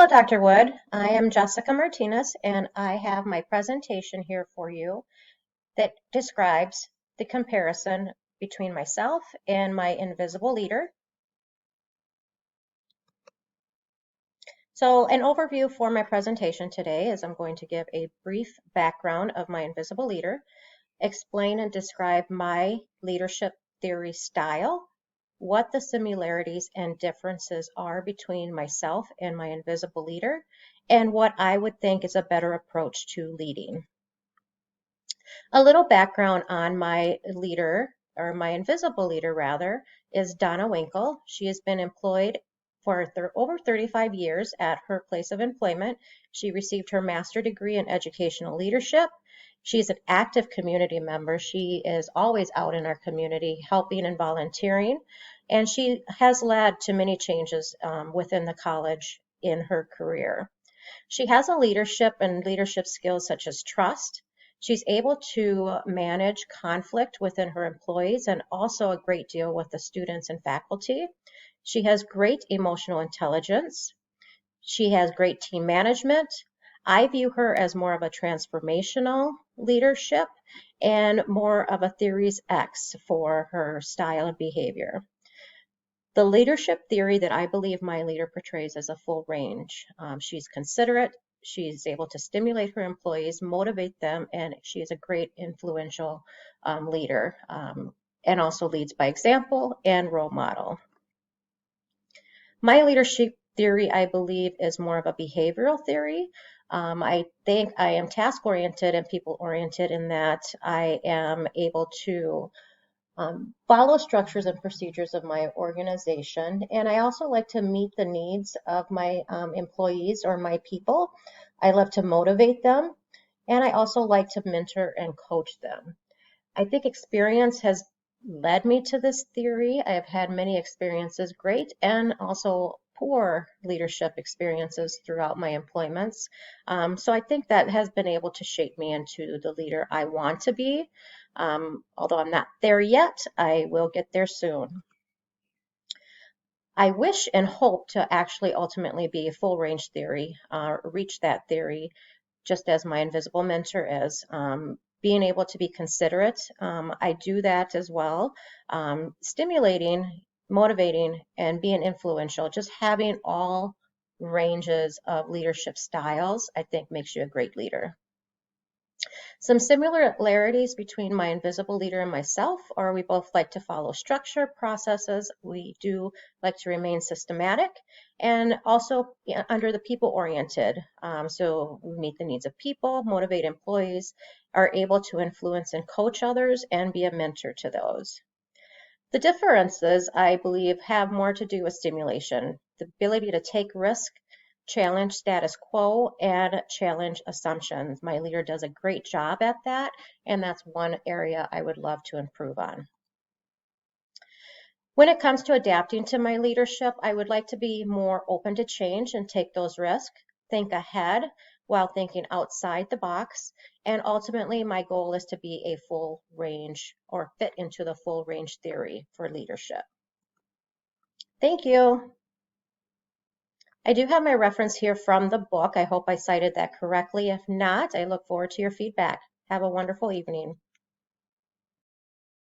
Dr. Wood. I am Jessica Martinez, and I have my presentation here for you that describes the comparison between myself and my invisible leader. So an overview for my presentation today is I'm going to give a brief background of my invisible leader, explain and describe my leadership theory style, what the similarities and differences are between myself and my invisible leader, and what I would think is a better approach to leading. A little background on my leader, or my invisible leader rather, is Donna Winkle. She has been employed for over 35 years at her place of employment. She received her master's degree in educational leadership. She's an active community member. She is always out in our community helping and volunteering, and she has led to many changes within the college in her career. She has a leadership and leadership skills such as trust. She's able to manage conflict within her employees and also a great deal with the students and faculty. She has great emotional intelligence. She has great team management. I view her as more of a transformational leadership and more of a theories X for her style and behavior. The leadership theory that I believe my leader portrays is a full range. She's considerate, she's able to stimulate her employees, motivate them, and she is a great influential leader and also leads by example and role model. My leadership theory, I believe, is more of a behavioral theory. I think I am task-oriented and people-oriented in that I am able to follow structures and procedures of my organization. And I also like to meet the needs of my employees or my people. I love to motivate them. And I also like to mentor and coach them. I think experience has led me to this theory. I have had many experiences, great and also poor leadership experiences throughout my employments. So I think that has been able to shape me into the leader I want to be. Although I'm not there yet, I will get there soon. I wish and hope to actually ultimately be a full range theory, reach that theory, just as my invisible mentor is. Being able to be considerate, I do that as well. Stimulating, motivating, and being influential, just having all ranges of leadership styles, I think makes you a great leader. Some similarities between my invisible leader and myself are we both like to follow structure, processes. We do like to remain systematic and also under the people-oriented. So we meet the needs of people, motivate employees, are able to influence and coach others, and be a mentor to those. The differences, I believe, have more to do with stimulation, the ability to take risk, challenge status quo, and challenge assumptions. My leader does a great job at that, and that's one area I would love to improve on. When it comes to adapting to my leadership, I would like to be more open to change and take those risks, think ahead while thinking outside the box, and ultimately my goal is to be a full range or fit into the full range theory for leadership. Thank you. I do have my reference here from the book. I hope I cited that correctly. If not, I look forward to your feedback. Have a wonderful evening.